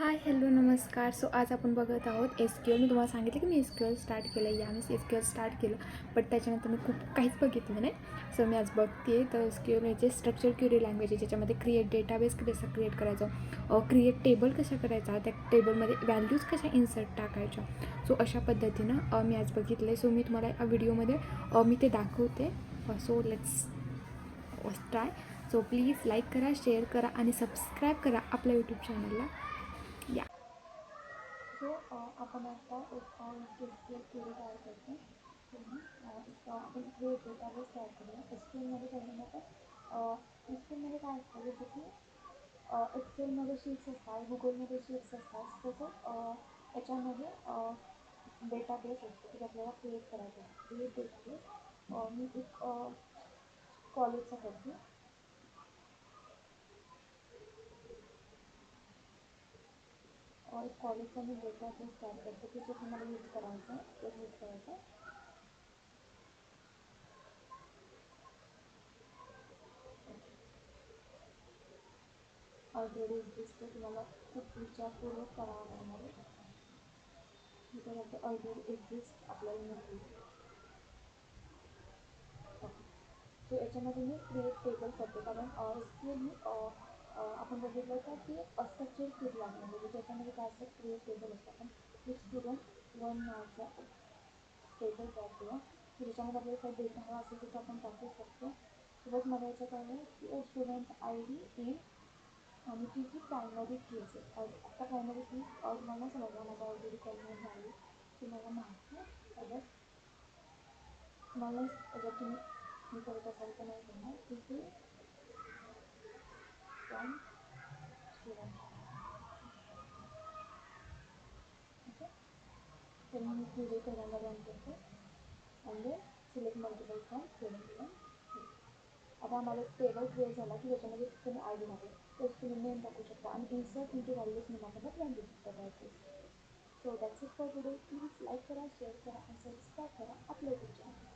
Hi hello नमस्कार. So आज आपण बघत आहोत SQL. मी तुम्हाला सांगितलं की मी SQL स्टार्ट केलं आहे. यावेळेस SQL स्टार्ट केलं, बट त्याच्यानंतर मी खूप काहीच बघितलं नाही. सो मी आज बघते तर SQL म्हणजे स्ट्रक्चर क्युरी लँग्वेज आहे, ज्याच्यामध्ये क्रिएट डेटाबेस कसा क्रिएट करायचा, क्रिएट टेबल कसा करायचा, त्या टेबलमध्ये व्हॅल्यूज कशा इन्सर्ट टाकायच्या. सो अशा पद्धतीनं मी आज बघितलं आहे. सो मी तुम्हाला या व्हिडिओमध्ये मी ते दाखवते. So let's try. So please like करा, शेअर करा आणि सबस्क्राईब करा आपल्या यूट्यूब चॅनलला. या सो आपण आता एक SQL क्वेरी तयार करतो. आपण क्रिएट डेटाबेस तयार करूया. SQLमध्ये पहिल्यांदा आपण SQLमध्ये काय असतं, जसं की एक्सेलमध्ये शीट्स असतात, गुगलमध्ये शीट्स असतात, तसं याच्यामध्ये डेटाबेस असतो की आपल्याला क्रिएट करायचं आहे. क्रिएट डेटाबेस मी एक कॉलेजचा करते. एक कॉलेजचा मी डेटाबेस तयार करते की जो तुम्हाला यूज करायचा आहे, तो यूज करायचा आहे. ऑलरेडी एक्झिस्ट तुम्हाला खूप विचारपूर्वक करावं लागणार आहे. त्यानंतर ऑलरेडी एक्झिस्ट आपल्याला मिळते. सो याच्यामध्ये मी क्रिएट टेबल करते, कारण SQL ही आपण बघितलं होतं की स्ट्रक्चर क्वेरी लँग्वेज म्हणजे ज्याच्यामध्ये काय असतं, क्रिएट टेबल असतं. आपण एक स्टुडंट वन नावाचा टेबल तयार करूया की ज्याच्यामध्ये आपल्याला काही डेटा हवा असेल तिथं आपण टाकू शकतो. सोबत मला याच्यात आहे की स्टुडंट ID इन आणि ती जी प्रायमरी की असेल. आता प्रायमरी की तुम्हाला समजलं, माझा ऑलरेडी कन्व्हर्ट झाली तुम्हाला माहिती आहे. मला जर तुम्ही मी करत असाल तर नाही करणार की फ्रॉम स्टुडंट. ओके, तर मी क्वेरी पहिल्यांदा रन करते and then select multiple from student. आता आम्हाला एक टेबल क्रिएट झाला की ज्याच्यामध्ये तुम्ही ID टाकले तर तुम्ही नेम टाकू शकता आणि इन्सर्ट इंटू व्हॅल्यूज निमामध्ये व्हॅल्यू शकता त्यावेळेस. So that's it for today. Please like करा, शेअर करा आणि सबस्क्राईब करा आपल्या यूट्यूब चॅनल.